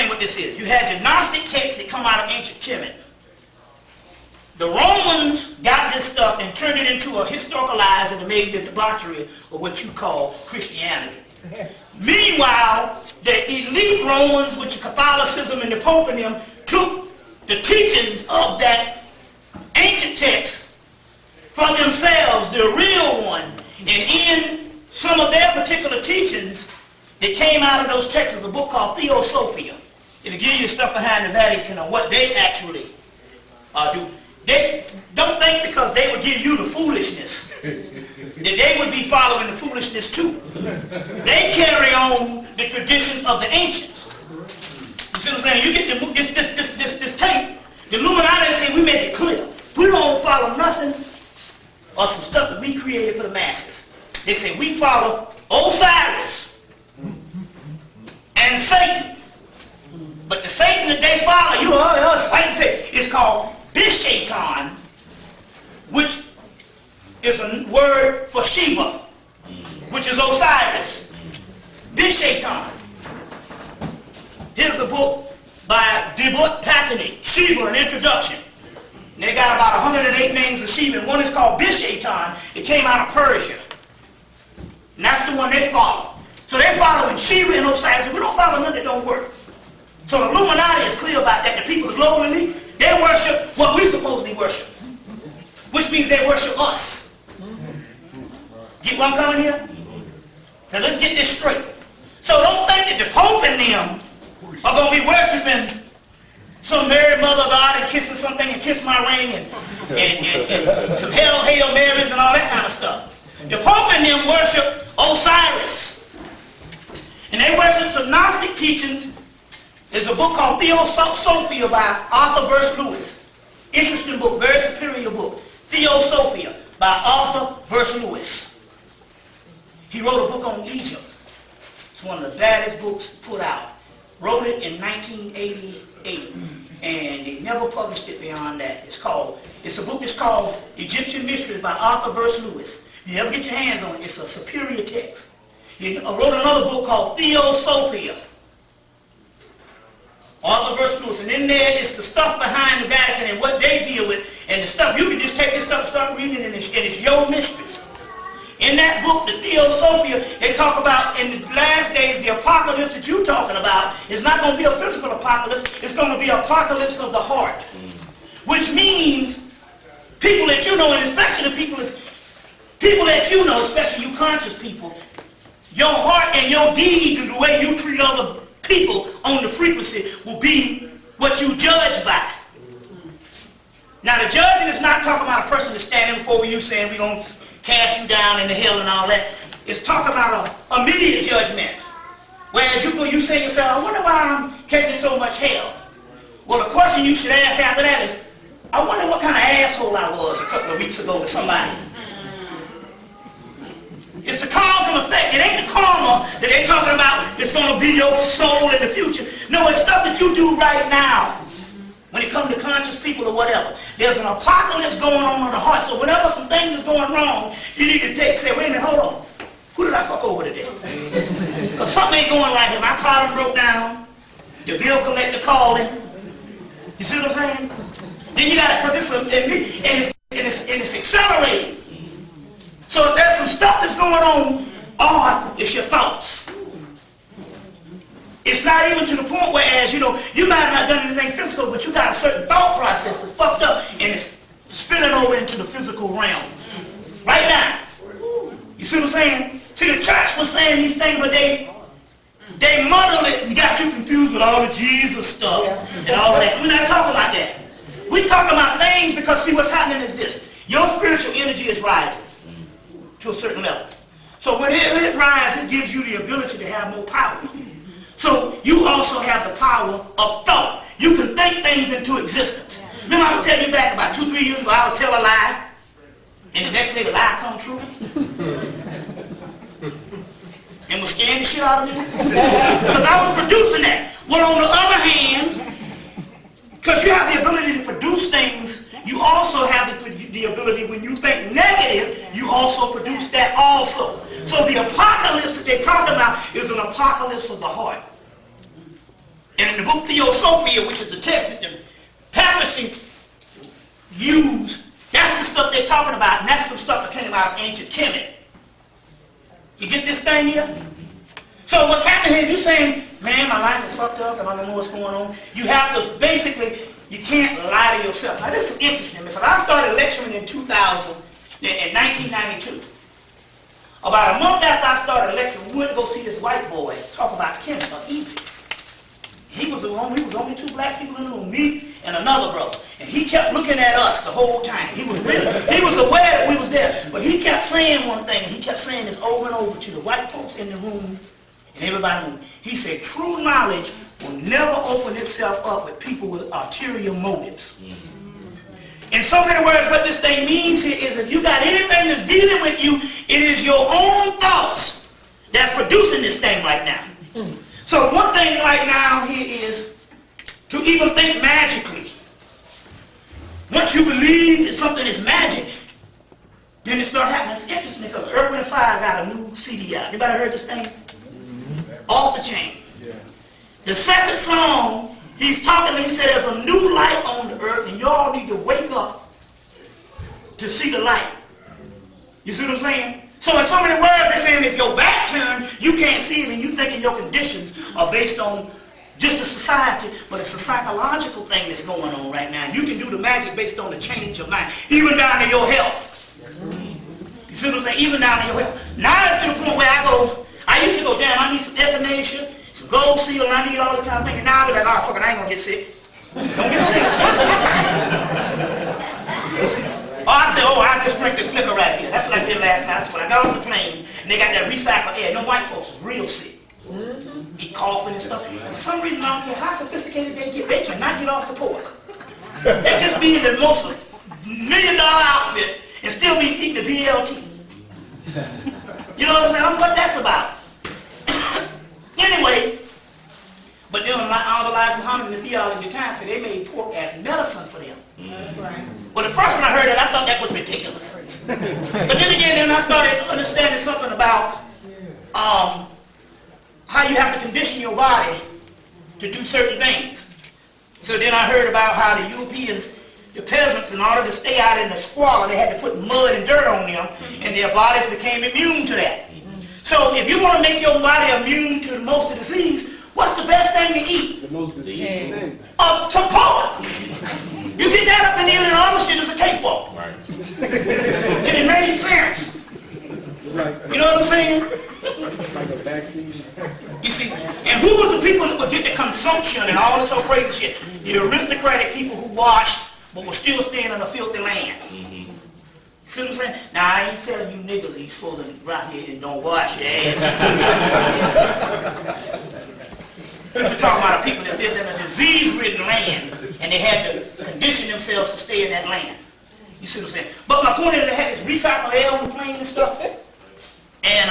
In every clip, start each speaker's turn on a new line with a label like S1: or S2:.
S1: explain what this is. You had your Gnostic texts that come out of ancient Hemmitt. The Romans got this stuff and turned it into a historicalized and made the debauchery of what you call Christianity. Meanwhile, the elite Romans, which is Catholicism and the Pope and them, took the teachings of that ancient text for themselves, the real one, and in some of their particular teachings that came out of those texts is a book called Theosophia. It'll give you stuff behind the Vatican on what they actually do. They don't think because they would give you the foolishness that they would be following the foolishness too. They carry on the traditions of the ancients. You see what I'm saying? You get this tape. The Illuminati say we make it clear. We don't follow nothing or some stuff that we created for the masses. They say we follow Osiris and Satan. But the Satan that they follow, Satan say, it's called Bishaitan, which is a word for Shiva, which is Osiris. Bishaitan. Here's the book by Debut Patani, Shiva, an introduction. And they got about 108 names of Shiva, and one is called Bishaitan. It came out of Persia. And that's the one they follow. So they're following Shiva and Osiris. We don't follow nothing that don't work. So the Illuminati is clear about that. The people globally, they worship what we supposedly worship, which means they worship us. Get what I'm coming here? So let's get this straight. So don't think that the Pope and them are going to be worshiping some Mary Mother God and kissing something and kiss my ring and some Hail Marys and all that kind of stuff. The Pope and them worship Osiris. And they worship some Gnostic teachings. There's a book called Theosophia by Arthur Verse Lewis. Interesting book, very superior book. Theosophia by Arthur Verse Lewis. He wrote a book on Egypt. It's one of the baddest books put out. Wrote it in 1988. And they never published it beyond that. It's a book that's called Egyptian Mysteries by Arthur Verse Lewis. If you ever get your hands on it, it's a superior text. He wrote another book called Theosophia. Arthur Verse Lewis. And in there is the stuff behind the Vatican and what they deal with. And the stuff, you can just take this stuff and start reading it, and it's your mysteries. In that book, the Theosophia, they talk about in the last days, the apocalypse that you're talking about is not going to be a physical apocalypse. It's going to be an apocalypse of the heart. Which means people that you know, and especially the people that you know, especially you conscious people, your heart and your deeds and the way you treat other people on the frequency will be what you judge by. Now, the judging is not talking about a person that's standing before you saying we're going to cast you down into hell and all that. It's talking about an immediate judgment. Whereas you say to yourself, I wonder why I'm catching so much hell. Well, the question you should ask after that is, I wonder what kind of asshole I was a couple of weeks ago to somebody. It's the cause and effect. It ain't the karma that they're talking about that's going to be your soul in the future. No, it's stuff that you do right now. When it comes to conscious people or whatever, there's an apocalypse going on in the heart. So whenever some things is going wrong, you need to say, wait a minute, hold on. Who did I fuck over today? Because something ain't going right here. My car done broke down. The bill collector called him. You see what I'm saying? Then you got to, because it's accelerating. So there's some stuff that's going on. It's your thoughts. It's not even to the point where, as you know, you might have not done anything physical, but you got a certain thought process that's fucked up and it's spilling over into the physical realm. Right now. You see what I'm saying? See, the church was saying these things, but they muddle it and got you confused with all the Jesus stuff and all of that. We're not talking about that. We're talking about things because, see, what's happening is this. Your spiritual energy is rising to a certain level. So when it rises, it gives you the ability to have more power. So you also have the power of thought. You can think things into existence. Remember I was telling you back about 2-3 years ago, I would tell a lie, and the next day the lie come true. And was scaring the shit out of me. Because I was producing that. Well, on the other hand, because you have the ability to produce things, you also have the ability, when you think negative, you also produce that also. So the apocalypse that they talk about is an apocalypse of the heart. And in the book Theosophia, which is the text that the papacy used, that's the stuff they're talking about, and that's some stuff that came out of ancient Hemmitt. You get this thing here? So what's happening here, you're saying, man, my life is fucked up and I don't know what's going on. You have to, basically, you can't lie to yourself. Now this is interesting because I started lecturing in 1992. About a month after I started lecturing, we went to go see this white boy talk about chemistry of Egypt. We was only two black people in the room, me and another brother. And he kept looking at us the whole time. He was aware that we was there. But he kept saying one thing, and he kept saying this over and over to the white folks in the room and everybody in the room. He said, true knowledge will never open itself up with people with ulterior motives. In so many words, what this thing means here is if you got anything that's dealing with you, it is your own thoughts that's producing this thing right now. So one thing right now here is to even think magically. Once you believe that something is magic, then it starts happening. It's interesting because Earth, Wind & Fire got a new CD out. Anybody heard this thing? Off the Chain. Yeah. The second song, he's talking, he said there's a new light on the earth and y'all need to wake up to see the light. You see what I'm saying? So in so many words, they're saying if your back turned, you can't see it and you thinking your conditions are based on just a society, but it's a psychological thing that's going on right now. You can do the magic based on the change of mind, even down to your health. You see what I'm saying? Even down to your health. Now it's to the point where I used to go, damn, I need some echinacea, some gold seal, and I need all this kind of thing. And now I'll be like, oh, fuck it, I ain't gonna get sick. Don't get sick. Oh, I say, oh, I just drink this liquor right here. That's what I did last night. That's when I got off the plane, and they got that recycled air. No white folks is real sick. Be coughing and stuff. And for some reason, I don't care how sophisticated they get, they cannot get off the pork. They just be in the most $1 million outfit and still be eating the BLT. You know what I'm saying? I don't know what that's about. Anyway, but then all the lives Muhammad in the theology of time said they made pork as medicine for them. That's right. Well, the first when I heard that, I thought that was ridiculous. But then again, I started understanding something about how you have to condition your body to do certain things. So then I heard about how the Europeans, the peasants, in order to stay out in the squalor, they had to put mud and dirt on them, and their bodies became immune to that. So if you want to make your body immune to most of the disease, what's the best thing to eat? The most disease thing. Some pork. You get that up in there and all the shit is a cakewalk. Right. And it made sense. You know what I'm saying? Like a vaccine. You see, and who was the people that would get the consumption and all this old crazy shit? The aristocratic people who washed but were still staying on a filthy land. See what I'm saying? Now, I ain't telling you niggas you're supposed to go out here and don't wash your ass. We're talking about people that lived in a disease-ridden land and they had to condition themselves to stay in that land. You see what I'm saying? But my point is they had this recycled air on the plane and stuff. And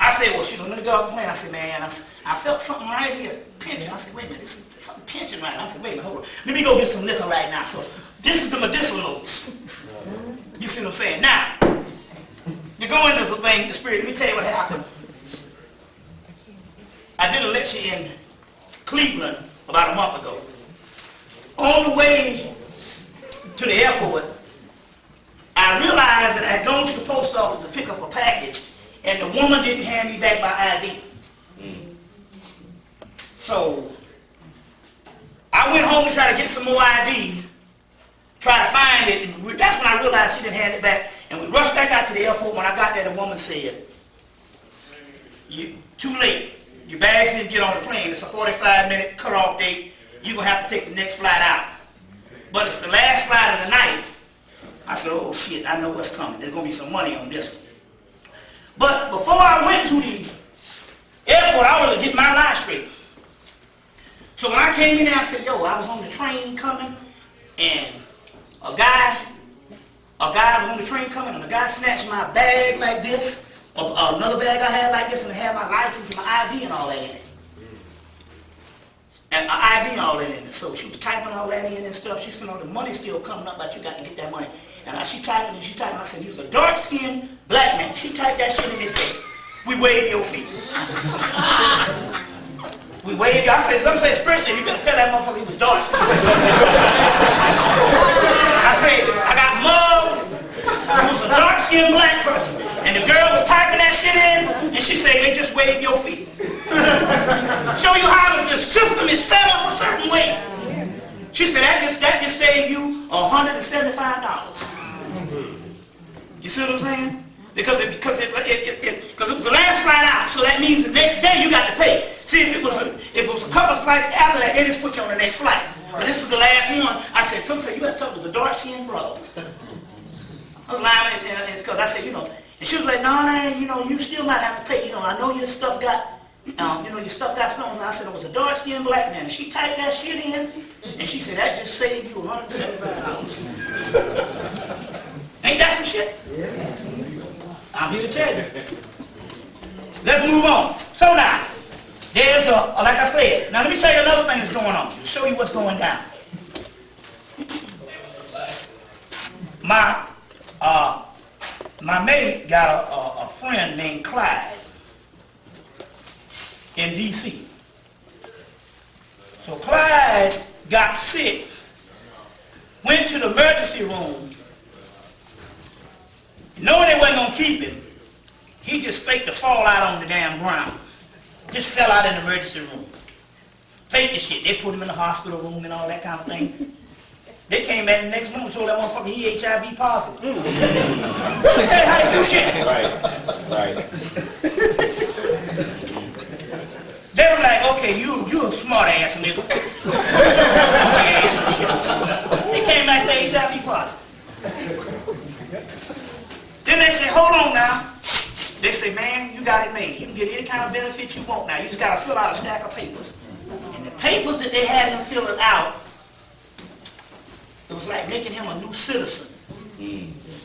S1: I said, well, shoot, I'm going to go off the plane. I said, man, I felt something right here pinching. I said, wait a minute, this is something pinching right now. I said, wait a minute, hold on. Let me go get some liquor right now. So this is the medicinals. You see what I'm saying? Now, to go into the thing, the spirit, let me tell you what happened. I did a lecture in Cleveland about a month ago. On the way to the airport, I realized that I had gone to the post office to pick up a package, and the woman didn't hand me back my ID. So I went home to try to get some more ID, try to find it, and that's when I realized she didn't hand it back. And we rushed back out to the airport. When I got there, the woman said, too late. Your bags didn't get on the plane. It's a 45-minute cutoff date. You're going to have to take the next flight out. But it's the last flight of the night. I said, oh shit, I know what's coming. There's going to be some money on this one. But before I went to the airport, I wanted to get my life straight. So when I came in there, I said, yo, I was on the train coming, and a guy was on the train coming, and a guy snatched my bag like this, another bag I had like this, and it had my license and my ID and all that in it. And my ID and all that in it. So she was typing all that in and stuff. She said, oh, the money's still coming up, but you got to get that money. And she typing and she typing. I said, he was a dark-skinned black man. She typed that shit in his head. We wave your feet. We waved you. I said, some say spiritual, you better tell that motherfucker he was dark. I said, I got mugged. I was a dark-skinned black person. And the girl was typing that shit in, and she said, they just waved your feet. Show you how the system is set up a certain way. She said, that just saved you $175. You see what I'm saying? Because it was the last flight out, so that means the next day you got to pay. See, if it was a couple of flights after that, they just put you on the next flight. But this was the last one. I said, some say you got to talk to the dark-skinned brother. I was lying, and it's because I said, and she was like, no, you still might have to pay. I know your stuff got, your stuff got stolen. I said, it was a dark-skinned black man. And she typed that shit in, and she said, that just saved you $175. Ain't that some shit? Yeah. I'm here to tell you. Let's move on. So now, there's like I said, now let me tell you another thing that's going on. To show you what's going down. My mate got a friend named Clyde in D.C. So Clyde got sick, went to the emergency room. Knowing they wasn't going to keep him, he just faked the fall out on the damn ground. Just fell out in the emergency room. Faked the shit. They put him in the hospital room and all that kind of thing. They came back the next morning and told that motherfucker he HIV positive. Let me tell you how you do shit.
S2: Right.
S1: They were like, okay, you a smart ass nigga. They came back and said HIV positive. Then they say, hold on now. They say, man, you got it made. You can get any kind of benefit you want now. You just got to fill out a stack of papers. And the papers that they had him fill it out, it was like making him a new citizen.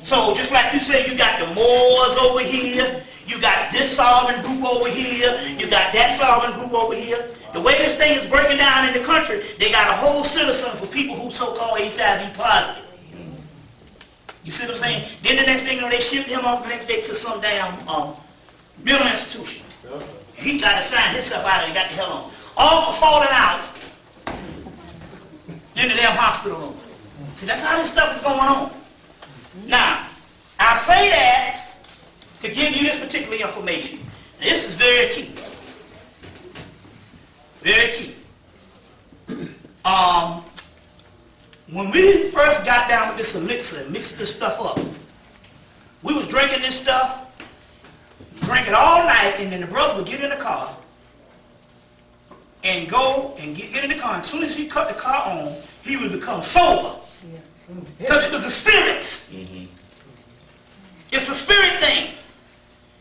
S1: So just like you say, you got the Moors over here, you got this solving group over here, you got that solving group over here. The way this thing is breaking down in the country, they got a whole citizen for people who so-called HIV positive. You see what I'm saying? Then the next thing, they shipped him off the next day to some damn mental institution. And he got to sign himself out and got the hell on. All for falling out in the damn hospital room. See, that's how this stuff is going on. Now, I say that to give you this particular information. Now, this is very key. Very key. When we first got down with this elixir and mixed this stuff up, we was drinking this stuff, drink it all night, and then the brother would get in the car and go and get in the car. As soon as he cut the car on, he would become sober. Because it was a spirit. It's a spirit thing.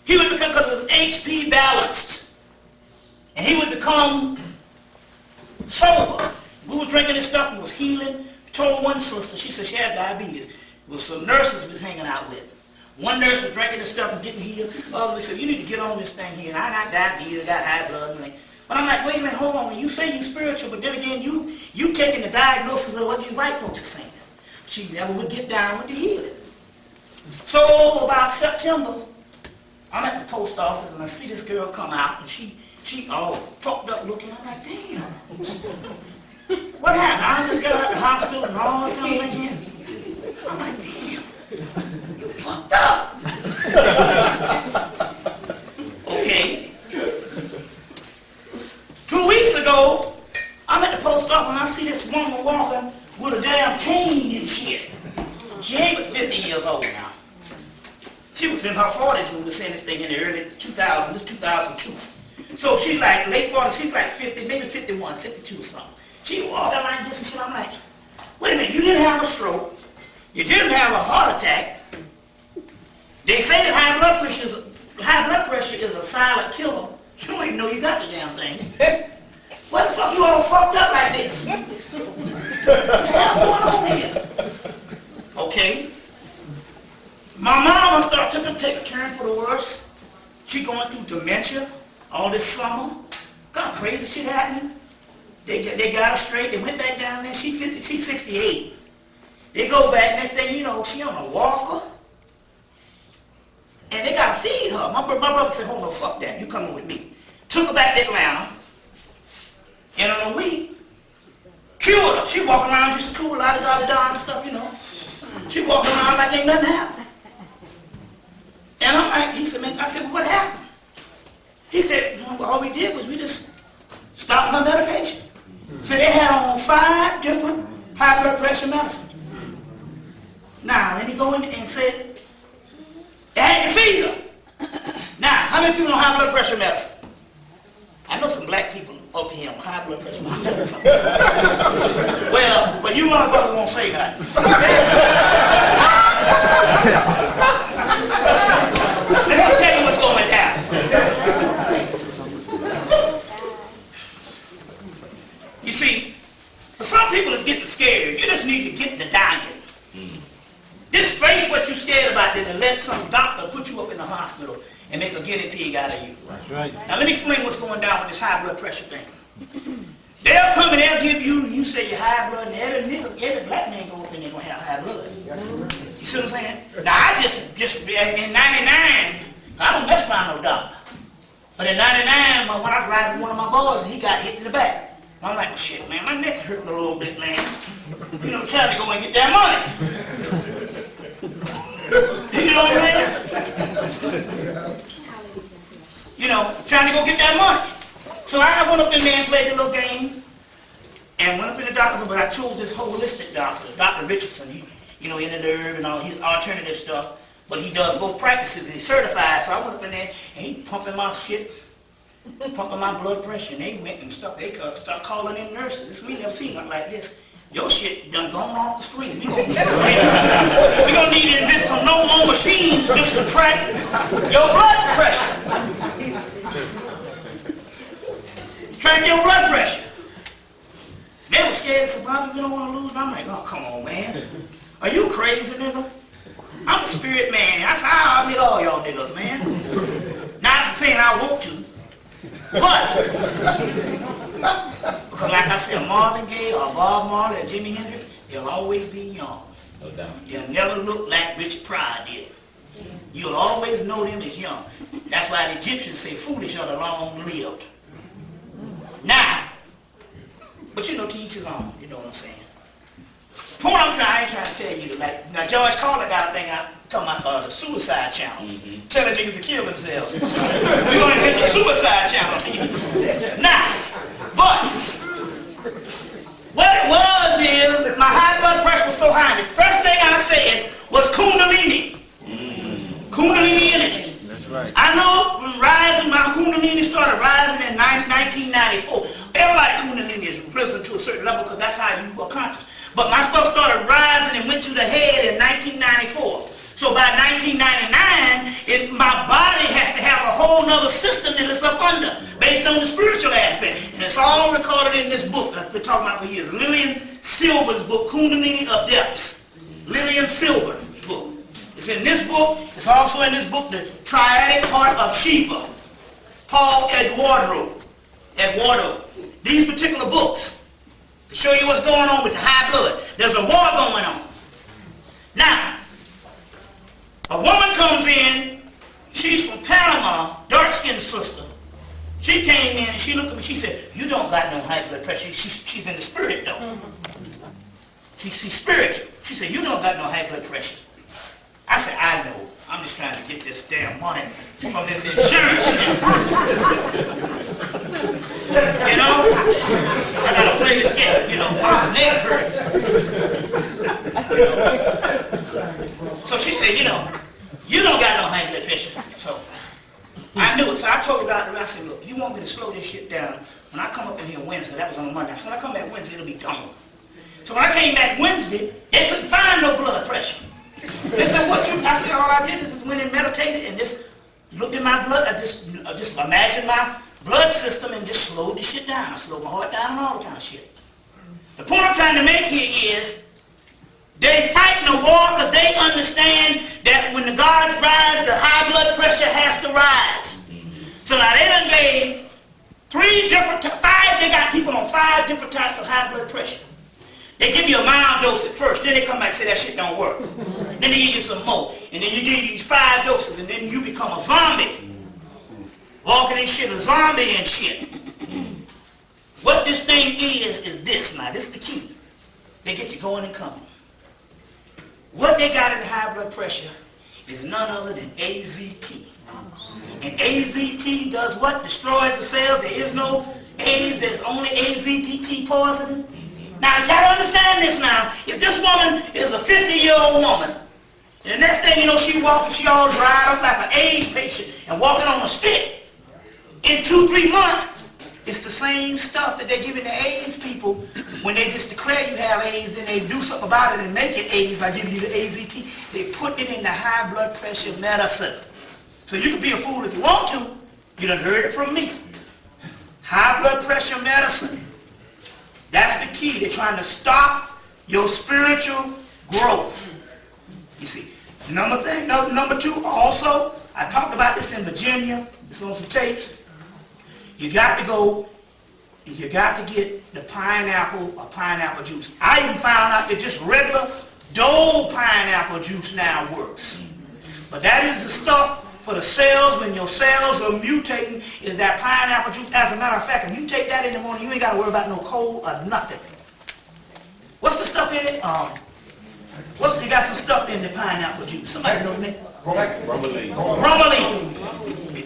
S1: He would become, because it was HP balanced. And he would become sober. We was drinking this stuff, we was healing. Told one sister, she said she had diabetes, with some nurses was hanging out with. One nurse was drinking this stuff and getting healed. Others said, you need to get on this thing here. And I got diabetes, I got high blood and everything. But I'm like, wait a minute, hold on. You say you spiritual, but then again, you taking the diagnosis of what you white folks are saying. She never would get down with the healing. So about September, I'm at the post office and I see this girl come out and she all fucked up looking. I'm like, damn. What happened? I just got out of the hospital and all this kind of thing here. I'm like, damn, you fucked up. Okay. 2 weeks ago, I'm at the post office and I see this woman walking with a damn cane and shit. She ain't but 50 years old now. She was in her 40s when we were saying this thing in the early 2000s, this 2002. So she's like late 40s, she's like 50, maybe 51, 52 or something. She walking like this and shit. I'm like, wait a minute, you didn't have a stroke. You didn't have a heart attack. They say that high blood pressure is a silent killer. You don't even know you got the damn thing. What the fuck you all fucked up like this? What the hell going on here? Okay. My mama took a turn for the worse. She going through dementia all this summer. Kind of crazy shit happening. They got her straight. They went back down there. She's 68. They go back. Next thing you know, she on a walker. And they got to feed her. My brother said, oh no, fuck that. You coming with me. Took her back to Atlanta. And in a week, cured her. She walking around just cool, la-da-da-da-da and stuff, you know. She walking around like ain't nothing happened. And I'm like, he said, man, I said, well, what happened? He said, well, all we did was we just stopped her medication. So they had on 5 different high blood pressure medicines. Now, let me go in and say, they had to feed her. Now, how many people on high blood pressure medicine? I know some black people up here on high blood pressure medicine. I'll tell you something. Well, you motherfuckers won't say that. Let me tell you what's going down. You see, for some people it's getting scared. You just need to get the dying. Just face what you're scared about, then let some doctor put you up in the hospital and make a guinea pig out of you.
S2: That's right.
S1: Now let me explain what's going down with this high blood pressure thing. They'll come and they'll give you say you're high blood, and every black man go up and they're going to have high blood. You see what I'm saying? Now I just in 99, I don't mess around no doctor. But in 99, when I grabbed one of my boys, he got hit in the back. I'm like, well, shit, man, my neck hurting a little bit, man. You know, trying to go and get that money. You know what I'm saying? You know, trying to go get that money. So I went up in there and played the little game and went up in the doctor, but I chose this holistic doctor, Dr. Richardson. He, you know, in the herb and all his alternative stuff, but he does both practices and he's certified. So I went up in there and he pumping my shit, pumping my blood pressure, and they went and stuff. They start calling in nurses. We never seen nothing like this. Your shit done gone off the screen. We gonna need to invent some no more machines just to track your blood pressure. Track your blood pressure. They were scared, so Bobby, we don't want to lose. I'm like, oh, come on, man. Are you crazy, nigga? I'm a spirit man. I said, I'll meet all y'all niggas, man. Not saying I want to, but because like I said, Marvin Gaye or Bob Marley or Jimi Hendrix, they'll always be young. No doubt. They'll never look like Richard Pryor did. You'll always know them as young. That's why the Egyptians say foolish are the long-lived. Now, but you know, to each his own, you know what I'm saying. The point I ain't trying to tell you, like, now George Carlin got a thing out talking about the suicide channel, telling niggas to kill themselves. We're going to get the suicide channel. Now, but what it was is my high blood pressure was so high. The first thing I said was Kundalini. Kundalini energy.
S2: That's right.
S1: I know rising, my Kundalini started rising in 1994. Everybody Kundalini is risen to a certain level because that's how you are conscious. But my stuff started rising and went to the head in 1994. So by 1999, my body has to have a whole nother system that it's up under, based on the spiritual aspect. And it's all recorded in this book I've been talking about for years. Lillian Silver's book, Kundalini of Depths. Lillian Silver's book. It's in this book. It's also in this book, The Triadic Heart of Shiva. Paul Eduardo. These particular books to show you what's going on with the high blood. There's a war going on. Now, a woman comes in, she's from Panama, dark-skinned sister. She came in and she looked at me, she said, you don't got no high blood pressure. She's in the spirit though. She's spiritual. She said, you don't got no high blood pressure. I said, I know. I'm just trying to get this damn money from this insurance shit. You know? I gotta play this shit, you know, my neck hurt. You know? So she said, you know, you don't got no high blood pressure. So I knew it. So I told the doctor, I said, look, you want me to slow this shit down? When I come up in here Wednesday, that was on Monday. So when I come back Wednesday, it'll be gone. So when I came back Wednesday, they couldn't find no blood pressure. They said, what you, I said, all I did is went and meditated and just looked at my blood. I just imagined my blood system and just slowed the shit down. I slowed my heart down and all the kind of shit. The point I'm trying to make here is they fighting a war because they understand that when the gods rise, the high blood pressure has to rise. So now they done gave they got people on 5 different types of high blood pressure. They give you a mild dose at first, then they come back and say that shit don't work. Then they give you some more, and then you give you 5 doses, and then you become a zombie. Walking in shit, a zombie and shit. What this thing is this. Now, this is the key. They get you going and coming. What they got in high blood pressure is none other than AZT. And AZT does what? Destroys the cells. There is no AIDS. There's only AZT poisoning. Now, try to understand this now. If this woman is a 50-year-old woman, and the next thing you know, she walking, she all dried up like an AIDS patient and walking on a stick. In 2-3 months, it's the same stuff that they're giving the AIDS people when they just declare you have AIDS, then they do something about it and make it AIDS by giving you the AZT. They put it in the high blood pressure medicine. So you can be a fool if you want to. You done heard it from me. High blood pressure medicine. That's the key. They're trying to stop your spiritual growth. You see. Number two, also, I talked about this in Virginia. It's on some tapes. You got to get the pineapple or pineapple juice. I even found out that just regular Dole pineapple juice now works. But that is the stuff for the cells when your cells are mutating, is that pineapple juice. As a matter of fact, if you take that in the morning, you ain't got to worry about no cold or nothing. What's the stuff in it? You got some stuff in the pineapple juice. Somebody know the name?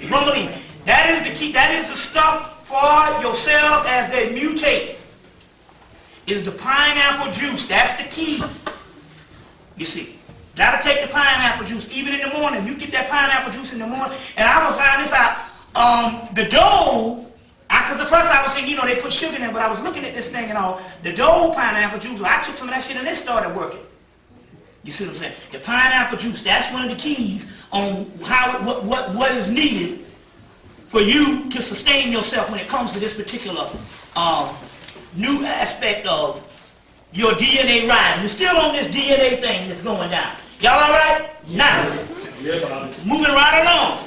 S1: Bromelain. That is the key. That is the stuff for your cells as they mutate. Is the pineapple juice. That's the key. You see. Gotta take the pineapple juice even in the morning. You get that pineapple juice in the morning. And I was finding this out. The Dole, because at first I was saying, they put sugar in it, but I was looking at this thing and all. The Dole pineapple juice, I took some of that shit and it started working. You see what I'm saying? The pineapple juice, that's one of the keys on how what is needed for you to sustain yourself when it comes to this particular new aspect of your DNA rise. You're still on this DNA thing that's going down. Y'all all right? Now, moving right along.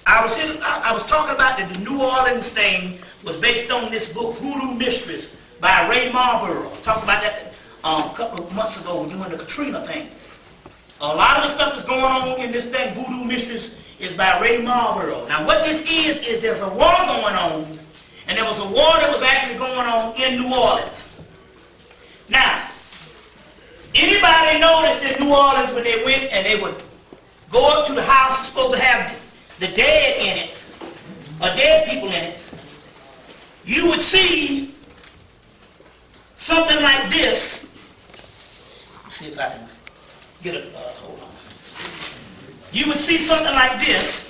S1: I was talking about that the New Orleans thing was based on this book, Voodoo Mistress, by Ray Marlborough. I talked about that a couple of months ago during the Katrina thing. A lot of the stuff that's going on in this thing, Voodoo Mistress, is by Ray Marlborough. Now, what this is there's a war going on, and there was a war that was actually going on in New Orleans. Now, anybody noticed in New Orleans when they went and they would go up to the house that's supposed to have the dead in it, or dead people in it, you would see something like this. Let's see if I can get a, hold on. You would see something like this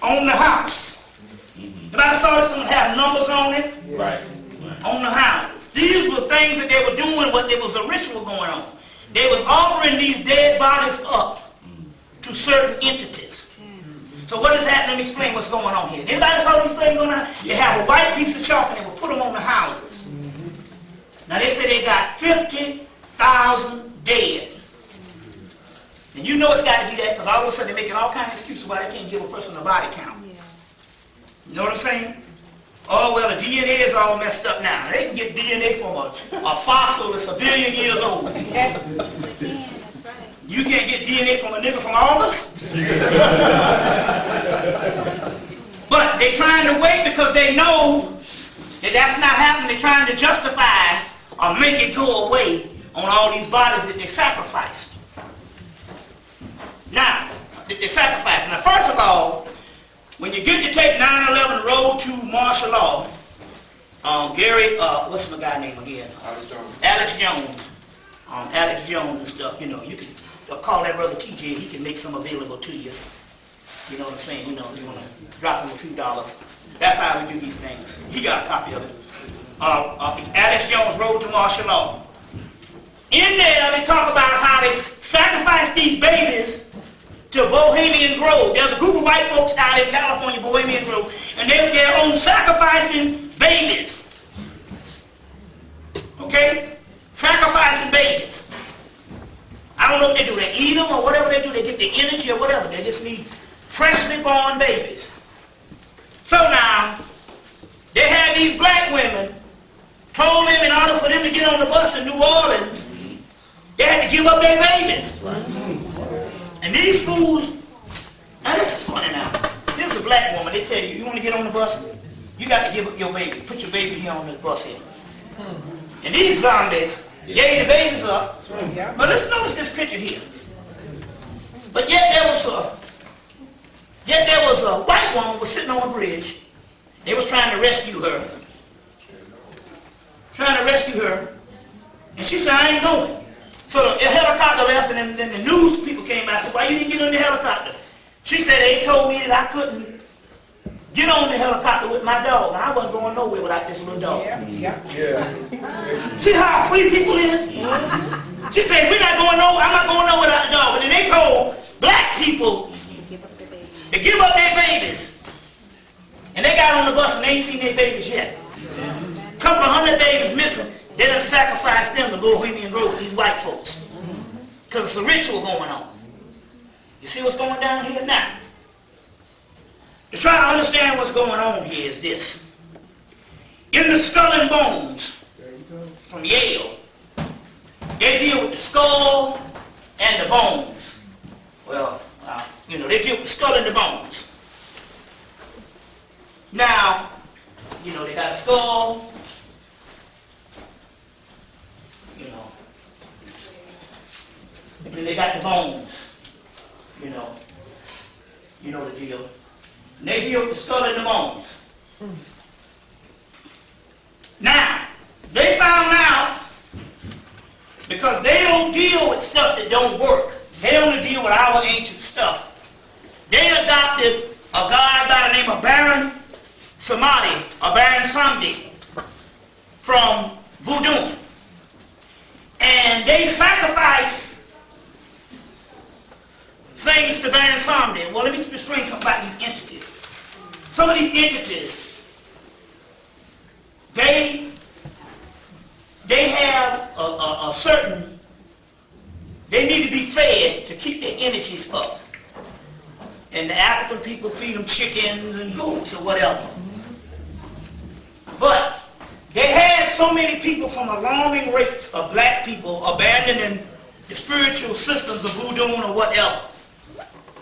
S1: on the house. Everybody saw this one have numbers on it? Right. On the houses. These were things that they were doing, but there was a ritual going on. They was offering these dead bodies up to certain entities. So what is happening? Let me explain what's going on here. Anybody saw these things going on? You have a white piece of chalk and they will put them on the houses. Now they say they got 50,000 dead. And you know it's got to be that because all of a sudden they're making all kinds of excuses why they can't give a person a body count. You know what I'm saying? Oh, well, the DNA is all messed up now. They can get DNA from a fossil that's 1 billion years old. Yes. That's right. You can't get DNA from a nigga from August? But they're trying to wait because they know that that's not happening. They're trying to justify or make it go away on all these bodies that they sacrificed. Now, they sacrificed. Now, first of all, when you get to take 9/11 road to martial law, Gary, what's my guy name again? Alex Jones. Alex Jones and stuff, you can call that brother TJ, he can make some available to you. You know what I'm saying? You want to drop him a few dollars. That's how we do these things. He got a copy of it. Alex Jones, Road to Martial Law. In there, they talk about how they sacrifice these babies to Bohemian Grove. There's a group of white folks out in California, Bohemian Grove, and they're on sacrificing babies. Okay? Sacrificing babies. I don't know what they do. They eat them or whatever they do. They get the energy or whatever. They just need freshly born babies. So now, they had these black women told them in order for them to get on the bus in New Orleans, they had to give up their babies. And these fools, now this is funny now. tell you, you want to get on the bus? You got to give up your baby. Put your baby here on this bus here. And these zombies gave the babies up. But let's notice this picture here. But yet there was a white woman was sitting on a bridge. They was trying to rescue her. And she said, I ain't going. So the helicopter left, and then the news people came out and said, why you didn't get on the helicopter? She said, they told me that I couldn't get on the helicopter with my dog, and I wasn't going nowhere without this little dog. See how free people is? She said, I'm not going nowhere without the dog. And then they told black people to give up their babies. And they got on the bus and they ain't seen their babies yet. A couple of 100 babies missing. They done sacrificed them to go Bohemian Grove with these white folks. Because it's a ritual going on. You see what's going down here now? To try to understand what's going on here is this. In the Skull and Bones from Yale, they deal with the skull and the bones. Well, they deal with the skull and the bones. Now, they got a skull, and then they got the bones, the deal. And they deal with the skull and the bones. Now, they found out, because they don't deal with stuff that don't work. They only deal with our ancient stuff. They adopted a guy by the name of Baron Samedi from Voodoo. And they sacrificed things to Baron Samedi. Well, let me explain something about these entities. Some of these entities, they have a certain, they need to be fed to keep their energies up. And the African people feed them chickens and goats or whatever. But they had so many people from alarming rates of black people abandoning the spiritual systems of voodoo or whatever.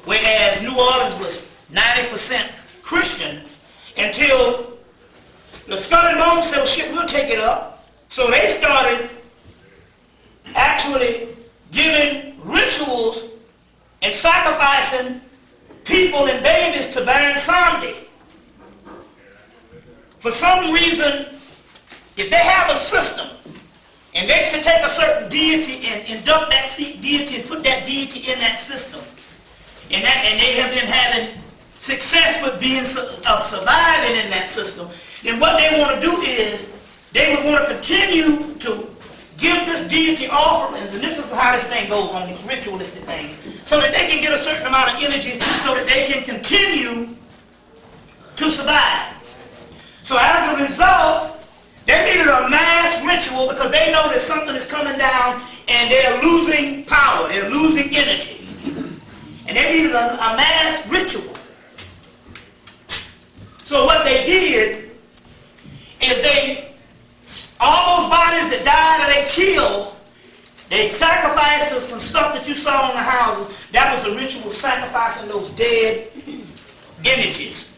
S1: Whereas New Orleans was 90% Christian until the Skull and Bones said, well, shit, we'll take it up. So they started actually giving rituals and sacrificing people and babies to Baron Samedi. For some reason, if they have a system and they can take a certain deity and induct that deity and put that deity in that system, and they have been having success with being surviving in that system, then what they want to do is they would want to continue to give this deity offerings, and this is how this thing goes on, these ritualistic things, so that they can get a certain amount of energy so that they can continue to survive. So as a result, they needed a mass ritual because they know that something is coming down and they're losing power, they're losing energy. And they needed a mass ritual. So what they did is all those bodies that died or they killed, they sacrificed some stuff that you saw in the houses. That was a ritual, sacrificing those dead images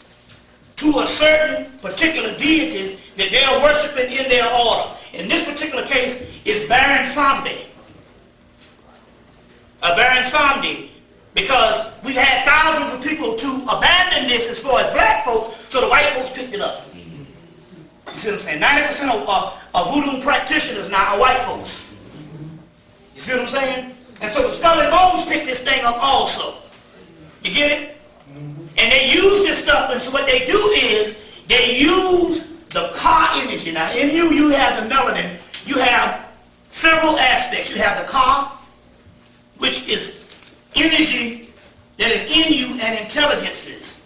S1: to a certain particular deities that they're worshiping in their order. In this particular case, it's Baron Samedi. Baron Samedi. Because we've had thousands of people to abandon this as far as black folks, so the white folks picked it up. You see what I'm saying? 90% of voodoo practitioners now are white folks. You see what I'm saying? And so the Skull and Bones picked this thing up also. You get it? And they use this stuff, and so what they do is they use the Ka energy. Now in you have the melanin. You have several aspects. You have the Ka, which is energy that is in you and intelligences.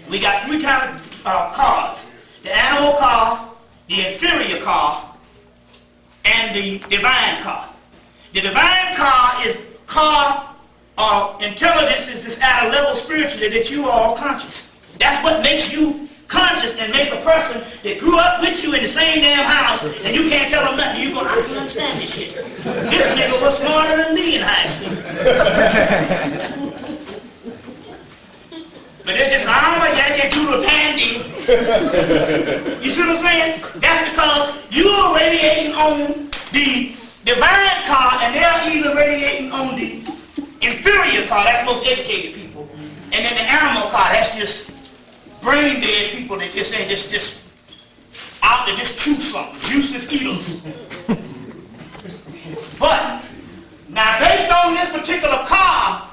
S1: We got three kinds of Kas. The animal Ka, the inferior Ka, and the divine Ka. The divine Ka is Ka, or intelligence is this at a level spiritually that you are all conscious. That's what makes you conscious and make a person that grew up with you in the same damn house and you can't tell them nothing. You go, I can't understand this shit. This nigga was smarter than me in high school. But they're just, they do the dandy. You see what I'm saying? That's because you're radiating on the divine car, and they're either radiating on the inferior car, that's most educated people, and then the animal car, that's just brain dead people that just ain't just out to just chew something, useless eaters. But now based on this particular car,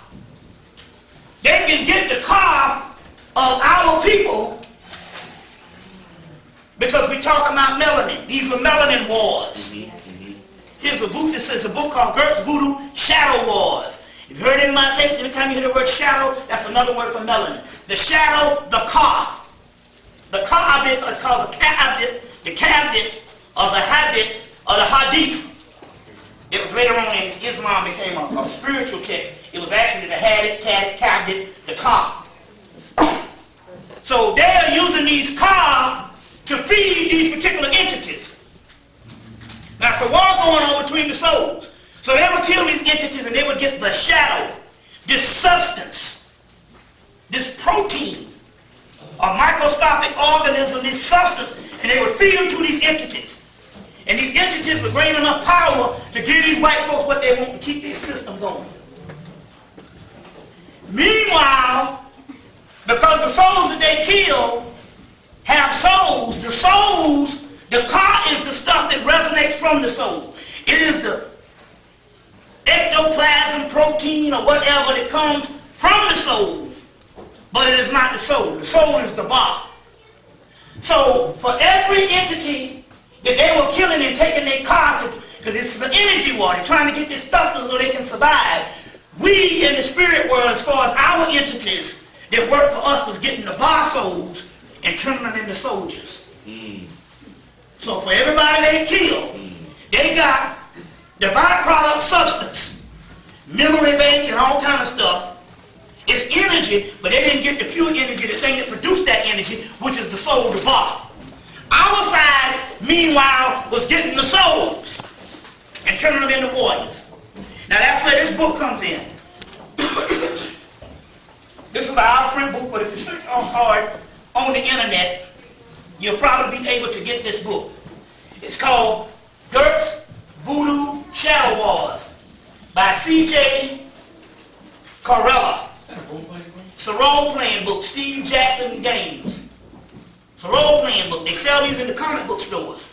S1: they can get the car of our people because we talk about melanin. These are melanin wars. Here's a book, this is a book called Gert's Voodoo Shadow Wars. If you heard it in my tapes, anytime you hear the word shadow, that's another word for melanin. The shadow, the car. The cabinet is called the cabinet or the habit or the hadith. It was later on in Islam became a spiritual text. It was actually the cabinet, the car. So they are using these cars to feed these particular entities. Now, it's a war going on between the souls. So they would kill these entities and they would get the shadow, this substance, this protein, a microscopic organism, this substance, and they would feed them to these entities. And these entities would gain enough power to give these white folks what they want and keep their system going. Meanwhile, because the souls that they kill have souls, the car is the stuff that resonates from the soul. It is the ectoplasm, protein, or whatever that comes from the soul, but it is not the soul. The soul is the body. So for every entity that they were killing and taking their car, because this is an energy war, they're trying to get this stuff so they can survive. We in the spirit world, as far as our entities that work for us, was getting the bar souls and turning them into soldiers. So for everybody they kill, they got the byproduct substance, memory bank and all kind of stuff. It's energy, but they didn't get the pure energy, the thing that produced that energy, which is the soul, the body. Our side, meanwhile, was getting the souls and turning them into warriors. Now that's where this book comes in. This is our print book, but if you search hard on the internet, you'll probably be able to get this book. It's called Gert's Voodoo Shadow Wars by C.J. Carella. It's a role-playing book, Steve Jackson Games. It's a role-playing book. They sell these in the comic book stores.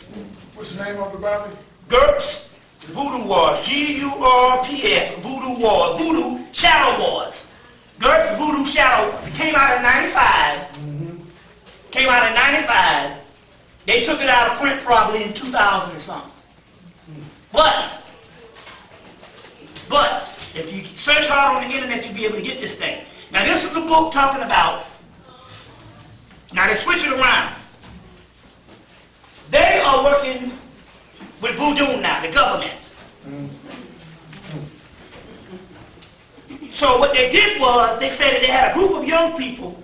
S2: What's the name of it, Bobby?
S1: Gert's Voodoo Wars, G-U-R-P-S, Voodoo Wars, Voodoo Shadow Wars. Gert's Voodoo Shadow Wars. It came out in 95. Came out in 95. They took it out of print probably in 2000 or something. But if you search hard on the internet, you'll be able to get this thing. Now this is the book talking about, now they switch it around. They are working with Voodoo now, the government. So what they did was, they said that they had a group of young people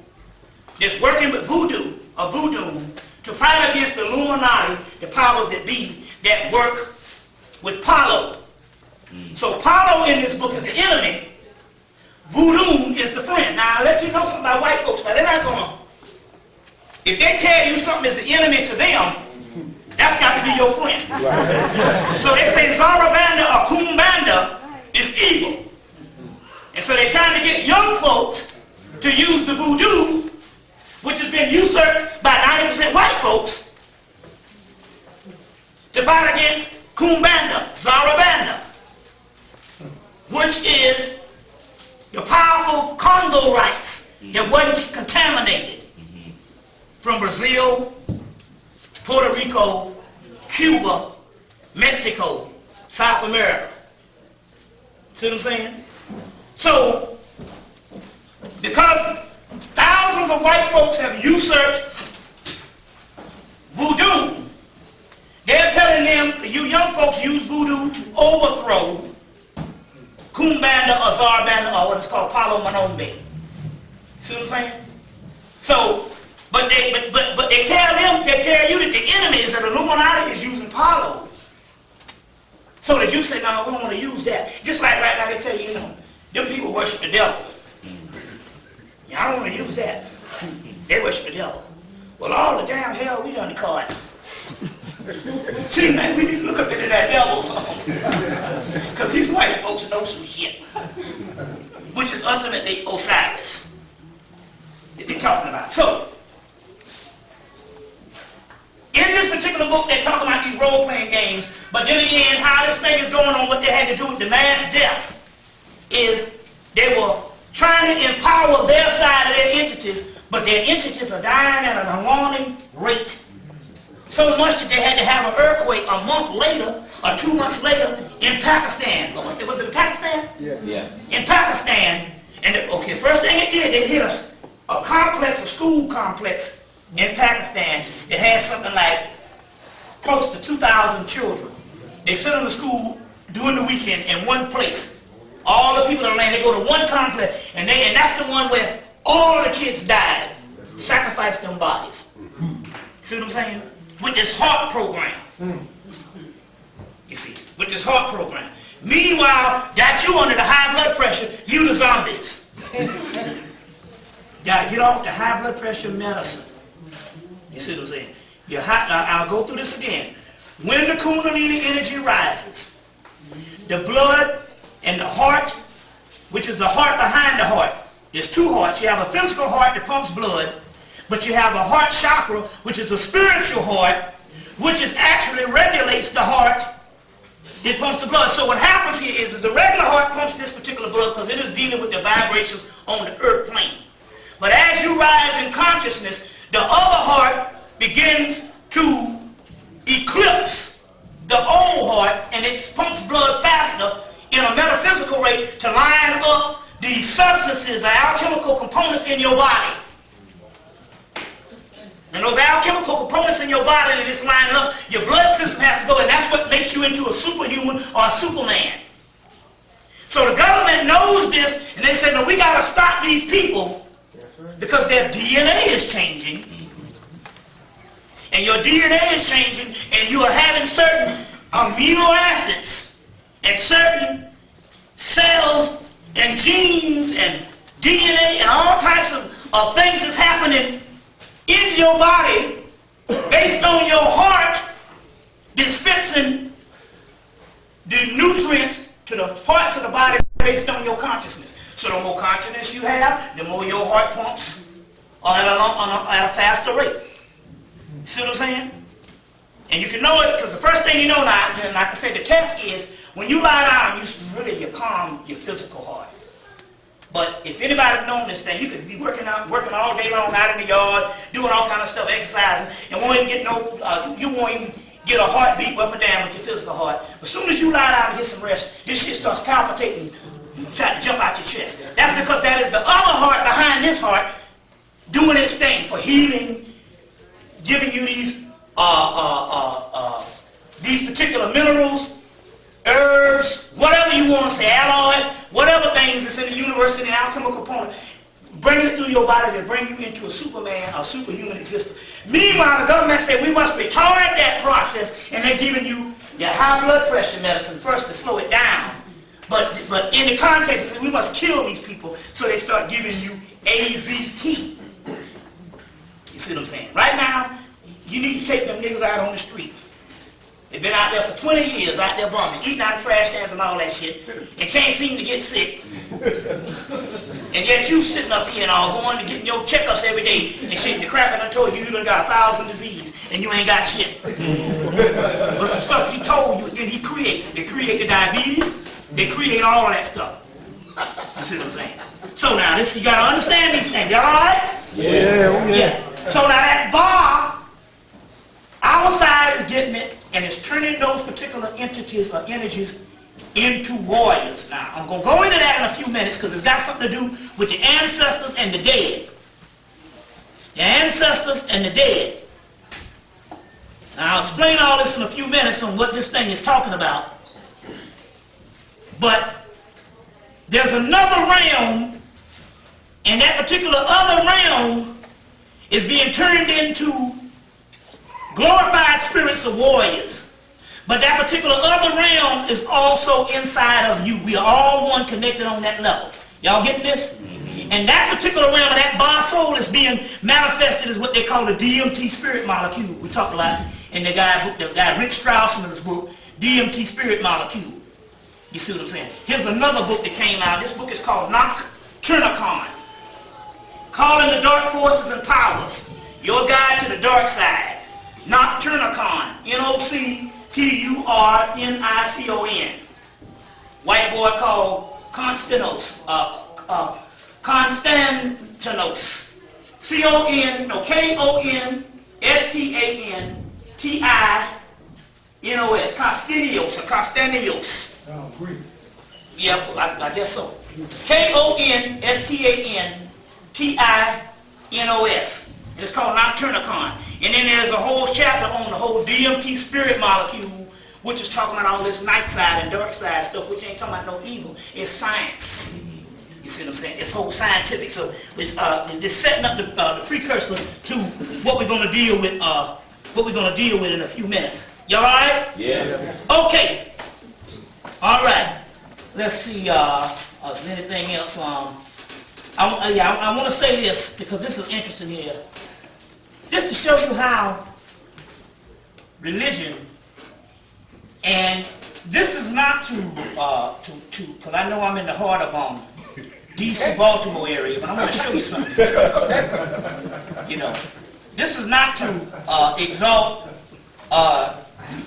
S1: that's working with Voodoo to fight against the Illuminati, the powers that be, that work with Palo. So Palo in this book is the enemy. Voodoo is the friend. Now I'll let you know something about white folks. Now they're not gonna, if they tell you something is the enemy to them, that's got to be your friend. So they say Zarabanda or Kumbanda is evil. And so they're trying to get young folks to use the voodoo, which has been usurped by 90% white folks, to fight against Kumbanda, Zarabanda, which is the powerful Congo rights that wasn't contaminated from Brazil, Puerto Rico, Cuba, Mexico, South America. See what I'm saying? So, because thousands of white folks have usurped voodoo, they're telling them that you young folks use voodoo to overthrow Kumbanda or Zarbanda or what is called Palo Manombe. See what I'm saying? So, but they tell them, they tell you that the enemy is that Illuminati is using Palo. So that you say, no, we don't want to use that. Just like right now they tell you, them people worship the devil. Yeah, I don't want to use that. They worship the devil. Well, all the damn hell we done caught. See, man, we need to look up into that devil song. Because these white folks know some shit. Which is ultimately Osiris that they're talking about. So, in this particular book, they're talking about these role-playing games, but then again, how this thing is going on, what they had to do with the mass deaths, is they were trying to empower their side of their entities, but their entities are dying at an alarming rate. So much that they had to have an earthquake a month later, or 2 months later, in Pakistan. Was it in Pakistan?
S3: Yeah.
S1: In Pakistan, and okay, first thing it did, they hit a complex, a school complex in Pakistan that had something like close to 2,000 children. They sent them to school during the weekend in one place. All the people in the land, they go to one complex, and that's the one where all the kids died, sacrificed them bodies. See what I'm saying? With this heart program. You see, with this heart program. Meanwhile, got you under the high blood pressure, you the zombies. Gotta get off the high blood pressure medicine. You see what I'm saying? I'll go through this again. When the Kundalini energy rises, the blood and the heart, which is the heart behind the heart, there's two hearts. You have a physical heart that pumps blood, but you have a heart chakra, which is a spiritual heart, which is actually regulates the heart. It pumps the blood. So what happens here is that the regular heart pumps this particular blood because it is dealing with the vibrations on the earth plane. But as you rise in consciousness, the other heart begins to eclipse the old heart, and it pumps blood faster in a metaphysical rate to line up the substances, the alchemical components in your body. And those alchemical components in your body that it's lining up, your blood system has to go, and that's what makes you into a superhuman or a superman. So the government knows this, and they say, no, we got to stop these people because their DNA is changing. And your DNA is changing, and you are having certain amino acids and certain cells and genes and DNA and all types of things that's happening in your body based on your heart dispensing the nutrients to the parts of the body based on your consciousness. So the more consciousness you have, the more your heart pumps at a faster rate. See what I'm saying? And you can know it because the first thing you know now, and like I said, the test is when you lie down, you calm your physical heart. But if anybody's known this thing, you could be working all day long out in the yard, doing all kind of stuff, exercising, and won't even get you won't even get a heartbeat worth a damn with your physical heart. As soon as you lie down and get some rest, this shit starts palpitating, trying to jump out your chest. That's because that is the other heart behind this heart doing its thing for healing, giving you these particular minerals, herbs, whatever you want to say, alloy, whatever things that's in the universe in the alchemical component, bringing it through your body to bring you into a superman or superhuman existence. Meanwhile, the government said we must retard that process, and they're giving you your high blood pressure medicine first to slow it down. But in the context, we must kill these people, so they start giving you AZT. You see what I'm saying? Right now, you need to take them niggas out on the street. They've been out there for 20 years, out there bumming, eating out of trash cans and all that shit, and can't seem to get sick. And yet you sitting up here and all going and getting your checkups every day, and shit, the cracker done told you done got 1,000 diseases, and you ain't got shit. But some stuff he told you, then he creates it. They create the diabetes, they create all of that stuff. You see what I'm saying? So now, you got to understand these things. Y'all all right? Yeah. So now that bar, our side is getting it, and it's turning those particular entities or energies into warriors. Now, I'm going to go into that in a few minutes because it's got something to do with the ancestors and the dead. The ancestors and the dead. Now, I'll explain all this in a few minutes on what this thing is talking about. But there's another realm, and that particular other realm is being turned into glorified spirits of warriors. But that particular other realm is also inside of you. We are all one connected on that level. Y'all getting this? And that particular realm of that bar soul is being manifested as what they call the DMT spirit molecule. We talked about it in the guy Rick Strauss in his book, DMT spirit molecule. You see what I'm saying? Here's another book that came out. This book is called Nocturnacon. Calling the dark forces and powers. Your guide to the dark side. Nocturnacon. Nocturnicon. White boy called Constantinos. Konstantinos. Konstantinos. Constantinos or Constantinos.
S2: Sounds Greek.
S1: Yeah, I guess so. Konstantinos. It's called Nocturnacon. And then there's a whole chapter on the whole DMT spirit molecule, which is talking about all this night side and dark side stuff, which ain't talking about no evil. It's science. You see what I'm saying? It's whole scientific. So it's setting up the precursor to what we're going to deal with. In a few minutes. Y'all all right?
S3: Yeah.
S1: Okay. All right. Let's see. Anything else? I want to say this because this is interesting here. Just to show you how religion, and this is not to because I know I'm in the heart of D.C. Baltimore area, but I'm going to show you something. This is not to exalt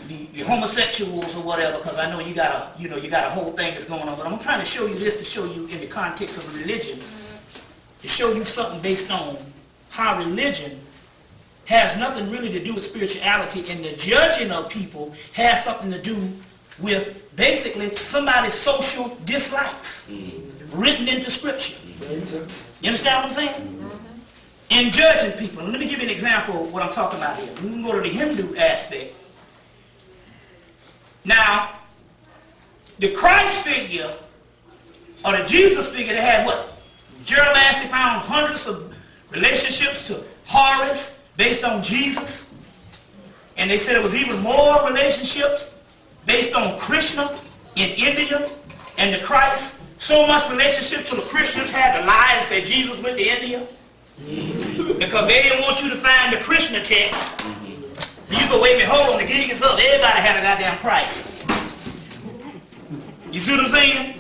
S1: the homosexuals or whatever, because I know you got a whole thing that's going on. But I'm trying to show you this to show you in the context of religion, to show you something based on how religion has nothing really to do with spirituality, and the judging of people has something to do with basically somebody's social dislikes written into Scripture. You understand what I'm saying? In judging people. Let me give you an example of what I'm talking about here. We can go to the Hindu aspect. Now, the Christ figure, or the Jesus figure, they had what? Jeremiah found hundreds of relationships to Horus based on Jesus. And they said it was even more relationships based on Krishna in India and the Christ. So much relationship to the Christians had to lie and say Jesus went to India. Because they didn't want you to find the Krishna text. You go, wait a minute, hold on, the gig is up. Everybody had a goddamn price. You see what I'm saying?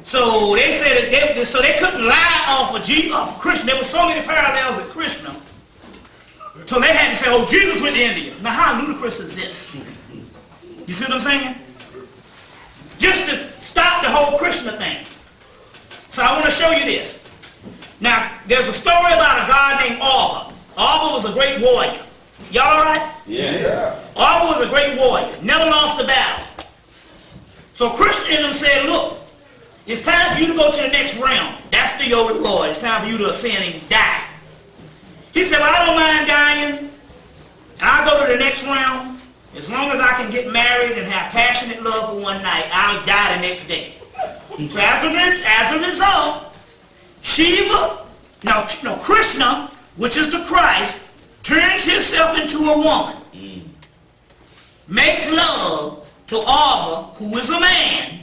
S1: So they said that they couldn't lie off of Krishna. There were so many parallels with Krishna. So they had to say, oh, Jesus went to India. Now how ludicrous is this? You see what I'm saying? Just to stop the whole Krishna thing. So I want to show you this. Now, there's a story about a guy named Arba. Arba was a great warrior. Y'all all right?
S3: Yeah.
S1: Arba was a great warrior. Never lost a battle. So Krishna and them said, look, it's time for you to go to the next realm. That's your reward. It's time for you to ascend and die. He said, well, I don't mind dying. I'll go to the next realm. As long as I can get married and have passionate love for one night, I'll die the next day. So as a result, Krishna, which is the Christ, turns himself into a woman, makes love to Arba, who is a man.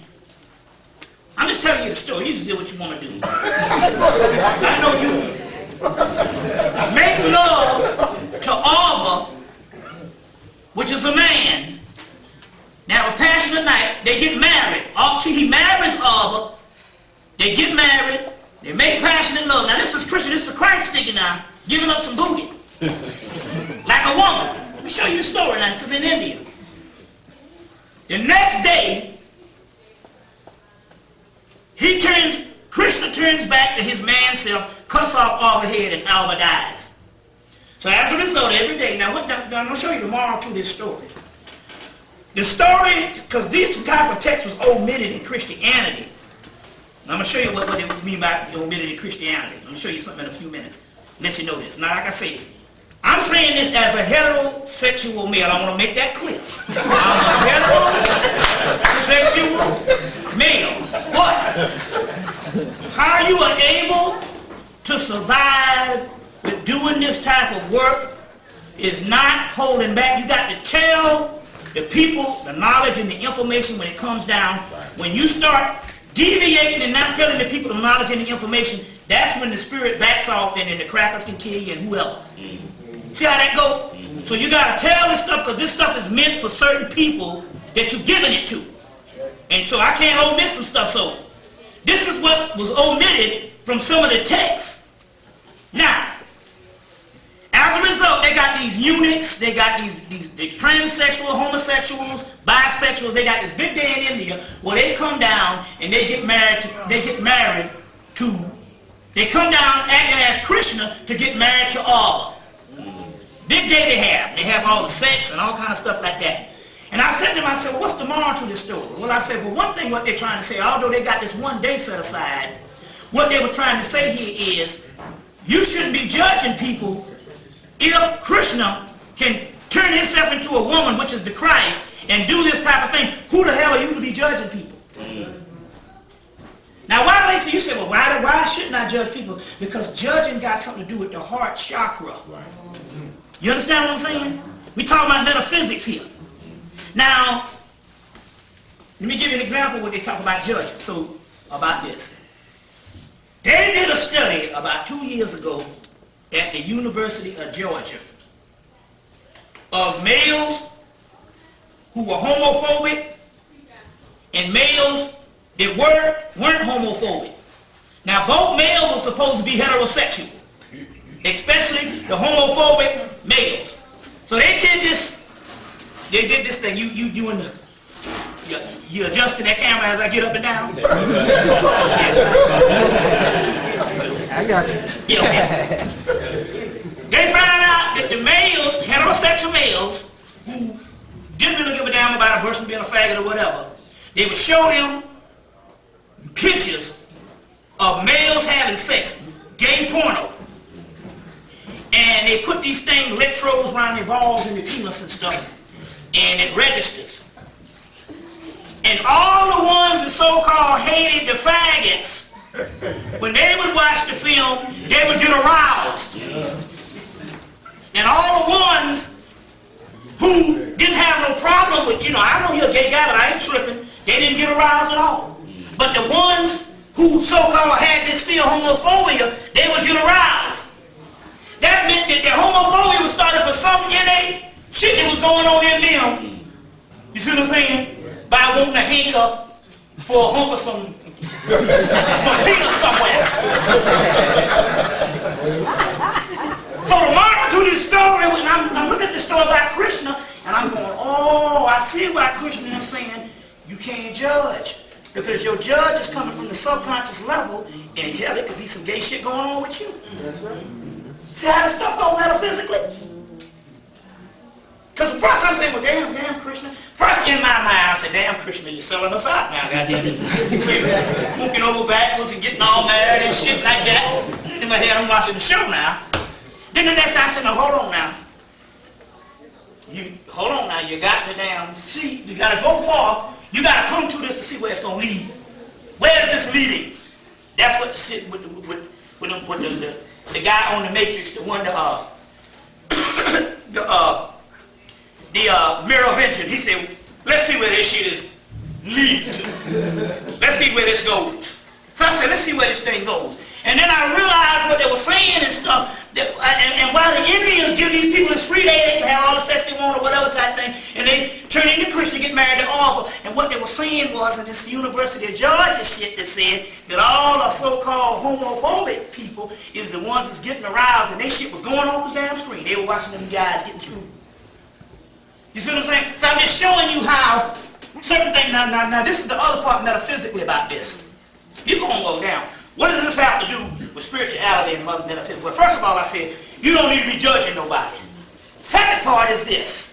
S1: I'm just telling you the story. You just do what you want to do. I know you do. Makes love to Arba, which is a man. They have a passionate night. They get married. He marries Arba. They get married. They make passionate love. Now this is Christian. This is a Christ figure now, giving up some booty. Like a woman. Let me show you the story now. This is in India. The next day, Krishna turns back to his man self, cuts off Arba's head, and Arba dies. So as a result, every day, now I'm going to show you the moral to this story. The story, because this type of text was omitted in Christianity. And I'm going to show you what they mean by omitted in Christianity. I'm going to show you something in a few minutes. Let you know this. Now, like I said, I'm saying this as a heterosexual male. I want to make that clear. I'm a heterosexual male. What? How you are able to survive with doing this type of work is not holding back. You got to tell the people the knowledge and the information when it comes down. When you start deviating and not telling the people the knowledge and the information, that's when the spirit backs off and then the crackers can kill you and whoever. See how that goes? So you got to tell this stuff because this stuff is meant for certain people that you're giving it to. And so I can't omit some stuff. So this is what was omitted from some of the texts. Now, as a result, they got these eunuchs, they got these transsexual, homosexuals, bisexuals. They got this big day in India where they come down and they get married to, they come down acting as Krishna to get married to Allah. Big day they have. They have all the sex and all kind of stuff like that. And I said to them, I said, well, what's the moral to this story? Well, I said, well, one thing what they're trying to say, although they got this one day set aside, what they were trying to say here is, you shouldn't be judging people if Krishna can turn himself into a woman, which is the Christ, and do this type of thing. Who the hell are you to be judging people? Now, why do they say, you say, well, why shouldn't I judge people? Because judging got something to do with the heart chakra. You understand what I'm saying? We're talking about metaphysics here. Now, let me give you an example of what they talk about judging. So, about this. They did a study about 2 years ago at the University of Georgia of males who were homophobic and males that weren't homophobic. Now, both males were supposed to be heterosexual, especially the homophobic males. So they did this thing. You adjusting that camera as I get up and down?
S3: I got you.
S1: Yeah, okay. They found out that the males, heterosexual males, who didn't really give a damn about a person being a faggot or whatever, they would show them pictures of males having sex, gay porno. And they put these things, electrodes around their balls and their penis and stuff, and it registers. And all the ones that so-called hated the faggots, when they would watch the film, they would get aroused. And all the ones who didn't have no problem with, I know you're a gay guy, but I ain't tripping, they didn't get aroused at all. But the ones who so-called had this fear of homophobia, they would get aroused. That meant that their homophobia was started for some innate shit that was going on in them. You see what I'm saying? By wanting to hang up for a hunk of some penis somewhere. So the moral to this story, when I'm looking at the story about Krishna, and I'm going, oh, I see why Krishna is saying you can't judge. Because your judge is coming from the subconscious level, and yeah, there could be some gay shit going on with you.
S3: That's right.
S1: See how this stuff goes metaphysically? Because first I'm saying, well, damn, Krishna. First in my mind, I said, damn, Krishna, you're selling us out now, goddamn it. Moving over backwards and getting all married and shit like that. In my head, I'm watching the show now. Then the next time I said, no, hold on now. You got to damn see, you got to go far. You got to come to this to see where it's going to lead. Where is this leading? That's what the shit with the guy on the Matrix, the one the mirror of vision, he said, let's see where this shit is leading to. Let's see where this goes. So I said, let's see where this thing goes. And then I realized what they were saying and stuff, and why the Indians give these people this free, they can have all the sex they want or whatever type thing, and they turn into Krishna, get married to Arba. And what they were saying was, in this University of Georgia shit that said that all the so-called homophobic people is the ones that's getting aroused, and they shit was going off the damn screen. They were watching them guys getting screwed. You see what I'm saying? So I'm just showing you how certain things, now this is the other part metaphysically about this. You're going to go down. What does this have to do with spirituality and metaphysics? Well, first of all, I said, you don't need to be judging nobody. Second part is this.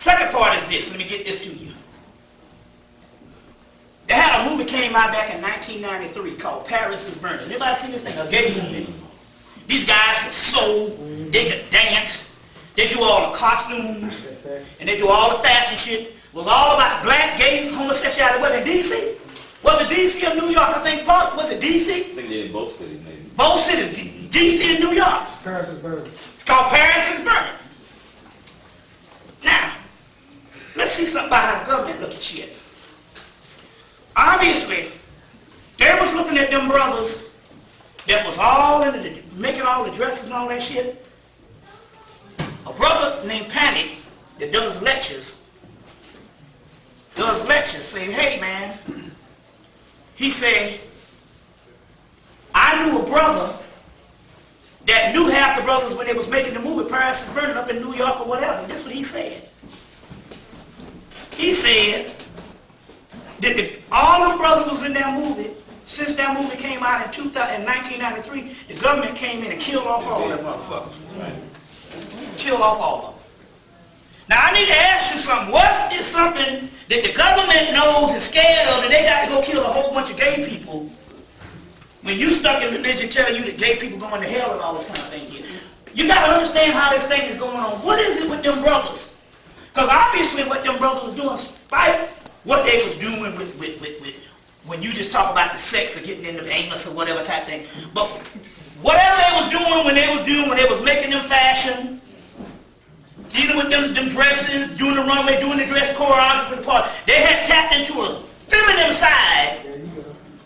S1: Let me get this to you. They had a movie came out back in 1993 called Paris is Burning. Anybody seen this thing? A gay movie. These guys could sew, they could dance, they do all the costumes, and they do all the fashion shit. It was all about black, gays, homosexuality. Was it D.C.? Was it D.C. or New York? I think part. Was it D.C.?
S4: I think they did both cities, maybe.
S1: Both cities, D.C. and New York.
S2: Paris is burning.
S1: It's called Paris is Burning. Now, let's see something about how the government look at shit. Obviously, they was looking at them brothers that was all in the, making all the dresses and all that shit. A brother named Panic that does lectures, say, hey man, he said, I knew a brother that knew half the brothers when they was making the movie Paris is Burning up in New York or whatever. That's what he said. He said that all them brothers was in that movie. Since that movie came out in 1993, the government came in and killed off all them motherfuckers. Killed off all of them. Now I need to ask you something. What is something that the government knows and scared of that they got to go kill a whole bunch of gay people when you stuck in religion telling you that gay people going to hell and all this kind of thing here? You got to understand how this thing is going on. What is it with them brothers? Because obviously what them brothers was doing, despite what they was doing with when you just talk about the sex or getting into the anus or whatever type thing, but whatever they was doing when they was making them fashion, dealing with them dresses, doing the runway, doing the dress choreography for the part, they had tapped into a feminine side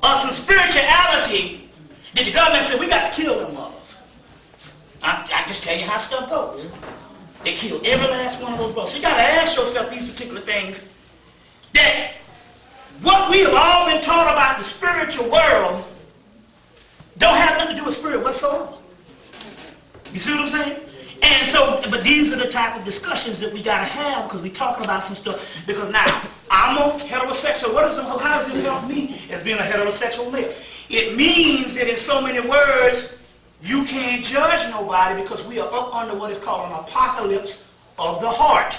S1: of some spirituality that the government said, we got to kill them mothers. I just tell you how stuff goes. They killed every last one of those brothers. So you got to ask yourself these particular things, that what we have all been taught about the spiritual world don't have nothing to do with spirit whatsoever. You see what I'm saying? And so, but these are the type of discussions that we got to have because we're talking about some stuff. Because now, I'm a heterosexual. How does this help me as being a heterosexual male? It means that in so many words, you can't judge nobody because we are up under what is called an apocalypse of the heart.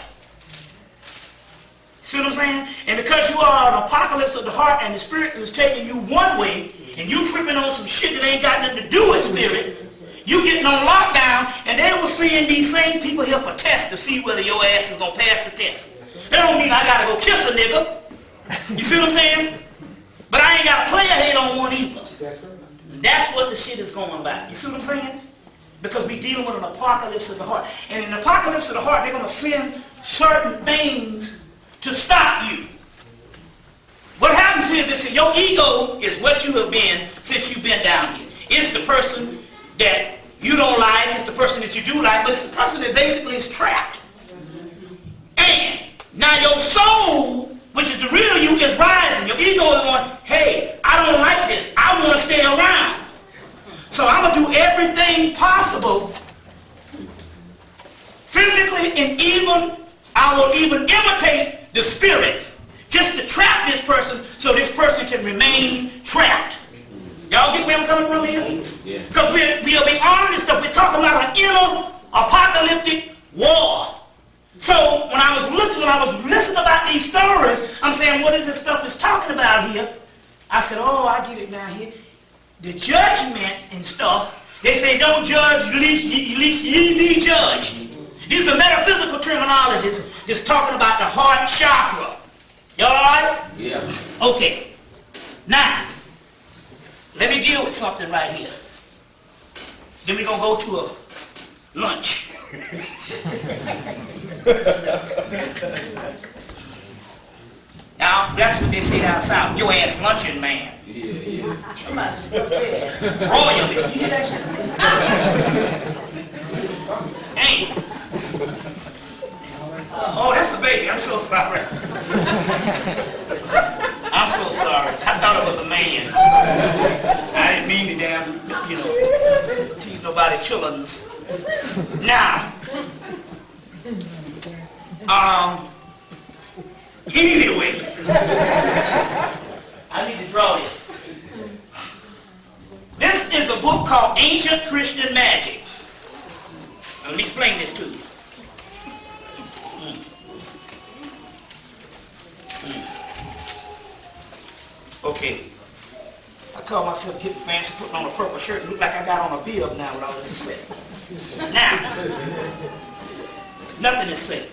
S1: See what I'm saying? And because you are an apocalypse of the heart and the spirit is taking you one way and you tripping on some shit that ain't got nothing to do with spirit, you getting on lockdown, and they were seeing these same people here for tests to see whether your ass is going to pass the test. That don't mean I got to go kiss a nigga. You see what I'm saying? But I ain't got to play a hate on one either. That's what the shit is going about. You see what I'm saying? Because we dealing with an apocalypse of the heart. And in the apocalypse of the heart, they're going to send certain things to stop you. What happens is this: your ego is what you have been since you've been down here. It's the person that you don't like, it's the person that you do like, but it's the person that basically is trapped. And now your soul, which is the real you, is rising. Your ego is going, hey, I don't like this. I want to stay around. So I'm going to do everything possible, physically, and even, I will even imitate the spirit just to trap this person so this person can remain trapped. Y'all get where I'm coming from here? Because we'll be honest, we're talking about an inner apocalyptic war. So when I was listening about these stories, I'm saying, what is this stuff is talking about here? I said, oh, I get it now here. The judgment and stuff, they say don't judge, lest ye be judged. These are metaphysical terminologies that's talking about the heart chakra. Y'all all right? Yeah. Okay. Now, let me deal with something right here. Then we're going to go to a lunch. Now, that's what they say down south. Your ass luncheon man. Yeah. Somebody, royally. You hear that shit? Hey. Oh, that's a baby. I'm so sorry. I'm so sorry. I thought it was a man. I didn't mean to damn, tease nobody's children's. Now, anyway, I need to draw this. This is a book called Ancient Christian Magic. Let me explain this to you. Okay. I call myself getting fancy, putting on a purple shirt and look like I got on a bib now with all this sweat. Now, nothing to say.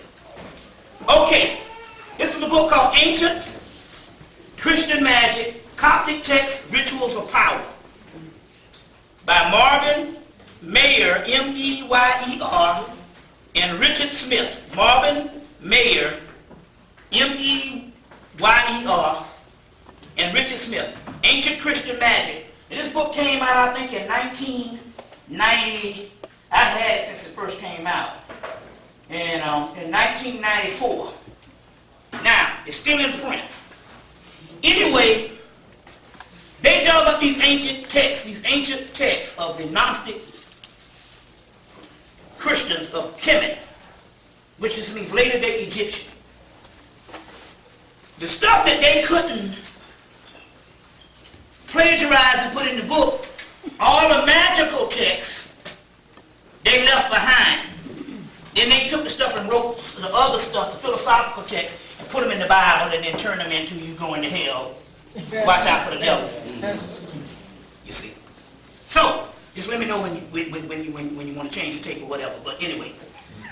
S1: Okay. This is a book called Ancient Christian Magic, Coptic Text, Rituals of Power by Marvin Mayer, M-E-Y-E-R, and Richard Smith. Marvin Mayer, M-E-Y-E-R, and Richard Smith. Ancient Christian Magic, And this book came out, I think, in 1990. I've had it since it first came out. And in 1994. Now, it's still in print. Anyway, they dug up these ancient texts of the Gnostic Christians of Hemmitt, which means later-day Egyptian. The stuff that they couldn't plagiarize and put in the book, all the magical texts, they left behind. Then they took the stuff and wrote the other stuff, the philosophical texts, and put them in the Bible and then turned them into you going to hell. Watch out for the devil. You see. So, just let me know when you want to change the tape or whatever. But anyway.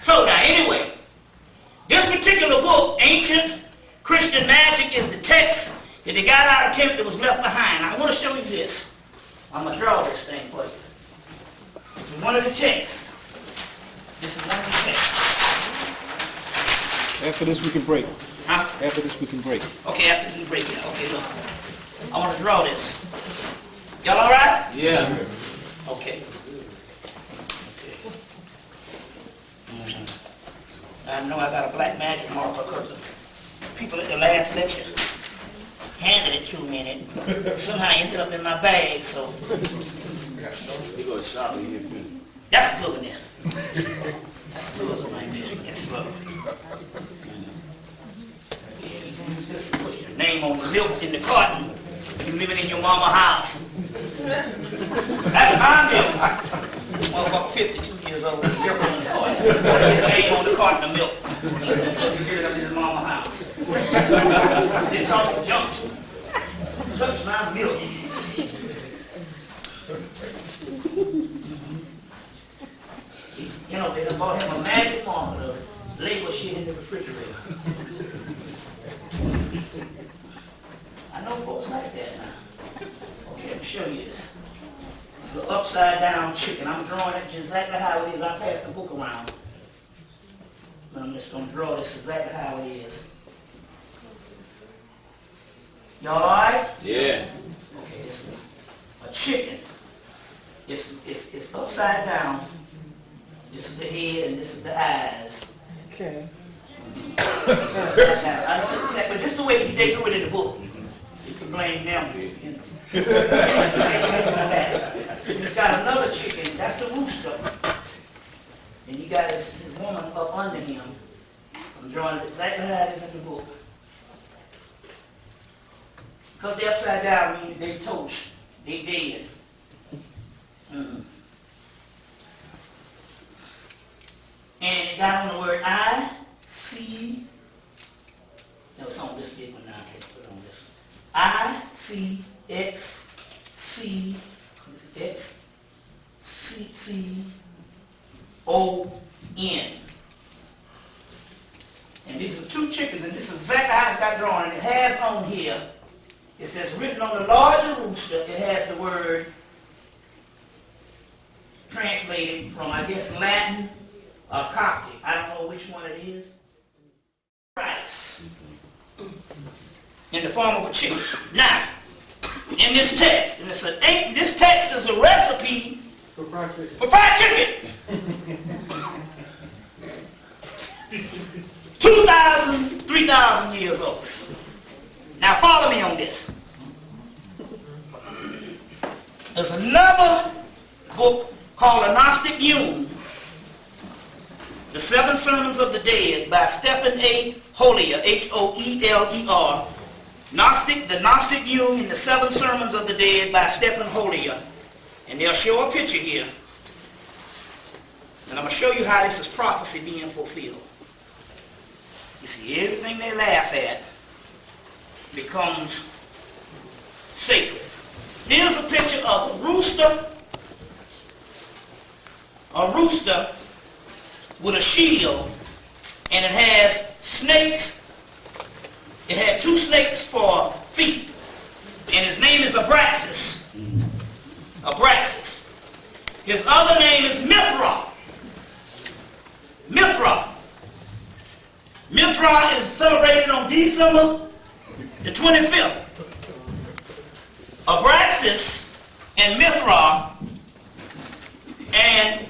S1: So now, anyway, this particular book, Ancient Christian Magic, is the text that they got out of Hemmitt that was left behind. I want to show you this. I'm going to draw this thing for you. This is one of the texts. This is one of the texts.
S3: After this we can break.
S1: Huh?
S3: After this we can break.
S1: Okay, after we break it. Okay, look. I want to draw this. Y'all all right?
S4: Yeah.
S1: Okay. I know I got a black magic marker because the people at the last lecture handed it to me and it somehow ended up in my bag, so.
S4: You go shopping here too.
S1: That's a good one there. That's a good one right there. Yes, sir. Yeah, you can use this to put your name on the milk in the carton. You're living in your mama's house. That's my milk. Motherfucker 52 years old with milk on the carton. His name on the carton of milk. You get it up in his mama's house. They talk junk to him. Such my milk. You know, they done bought him a magic marker to label shit in the refrigerator. I know folks like that now. Okay, let me show you this. It's the upside down chicken. I'm drawing it just exactly how it is. I passed the book around. But I'm just going to draw this exactly how it is. Y'all alright?
S4: Yeah.
S1: Okay, it's a chicken. It's upside down. This is the head and this is the eyes.
S3: Okay.
S1: It's upside down. I know exactly, but this is the way they drew it in the book. You can blame them. You know. It's got another chicken. That's the rooster. And you got his woman up under him. I'm drawing it exactly how it is in the book. Because the upside down means they toast. They dead. And it got on the word I, C. No, it's on this big one now. Okay, put it on this one. I, C, X, C, X, C, C, O, N. And these are two chickens, and this is exactly how it's got drawn. And it has on here, it says written on the larger rooster, it has the word translated from, I guess, Latin or Coptic. I don't know which one it is. Rice. In the form of a chicken. Now, in this text, this text is a recipe for fried chicken. 2,000, 3,000 years old. Now follow me on this. There's another book called A Gnostic Union, The Seven Sermons of the Dead by Stephen A. Hoeler, H-O-E-L-E-R. The Gnostic Union, The Seven Sermons of the Dead by Stephen Hoeler. And they'll show a picture here. And I'm going to show you how this is prophecy being fulfilled. You see, everything they laugh at becomes sacred. Here's a picture of a rooster with a shield, and it has snakes. It had two snakes for feet, and his name is Abraxas. Abraxas. His other name is Mithra. Mithra. Mithra is celebrated on December the 25th. Abraxas and Mithra. And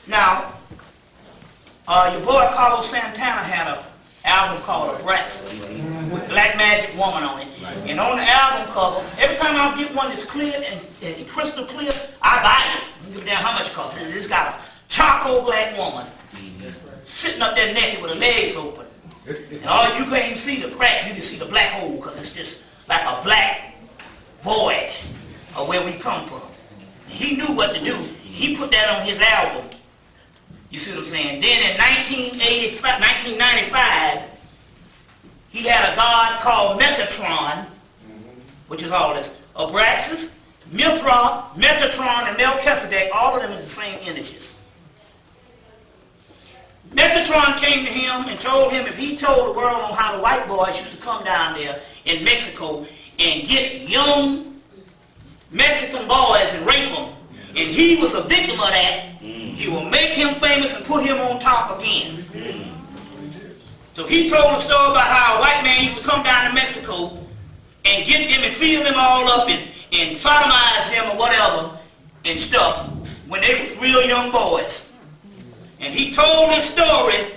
S1: now, your boy Carlos Santana had an album called Abraxas with Black Magic Woman on it. And on the album cover, every time I get one that's clear and crystal clear, I buy it. I don't give a damn how much it costs. And it's got a charcoal black woman sitting up there naked with her legs open. And all you can't even see the crack, you can see the black hole, because it's just like a black void of where we come from. And he knew what to do. He put that on his album. You see what I'm saying? Then in 1995, he had a god called Metatron, which is all this. Abraxas, Mithra, Metatron, and Melchizedek, all of them is the same energies. Metatron came to him and told him if he told the world on how the white boys used to come down there in Mexico and get young Mexican boys and rape them, and he was a victim of that, he will make him famous and put him on top again. So he told a story about how a white man used to come down to Mexico and get them and fill them all up and sodomize them or whatever and stuff when they was real young boys. And he told this story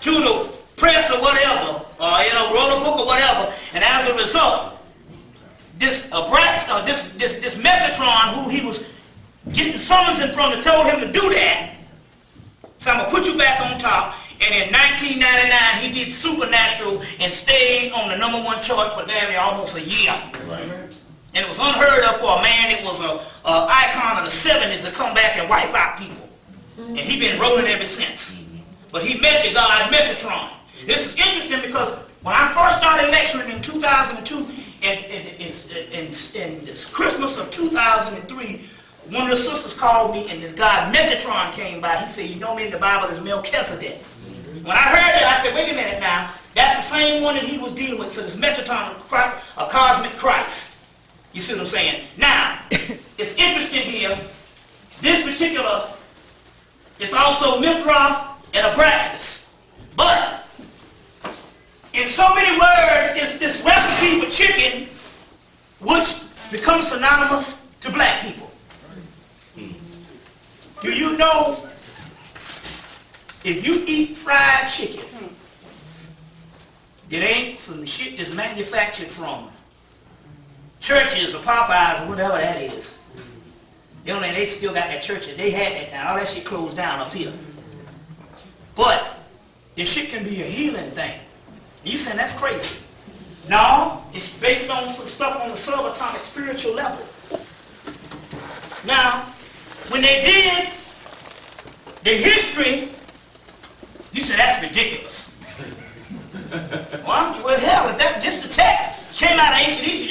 S1: to the press or whatever, or wrote a book or whatever, and as a result, this Metatron, who he was getting summons in from, told him to do that. So I'm going to put you back on top. And in 1999, he did Supernatural and stayed on the #1 chart for damn near almost a year. Right. And it was unheard of for a man that was an icon of the 70s to come back and wipe out people. And he been rolling ever since. But he met the god Metatron. This is interesting because when I first started lecturing in 2002, in this Christmas of 2003, one of the sisters called me and this god Metatron came by. He said, you know me in the Bible as Melchizedek. When I heard that, I said, wait a minute now. That's the same one that he was dealing with. So this Metatron, a cosmic Christ. You see what I'm saying? Now, it's interesting here. This particular, it's also Mithra and Abraxas. But, in so many words, it's this recipe for chicken which becomes synonymous to black people. Do you know if you eat fried chicken, it ain't some shit that's manufactured from churches or Popeyes or whatever that is. They still got that church. They had that now. All that shit closed down up here. But this shit can be a healing thing. You saying that's crazy. No, it's based on some stuff on the subatomic spiritual level. Now, when they did the history, you said that's ridiculous. Well, hell, just the text came out of ancient Egypt.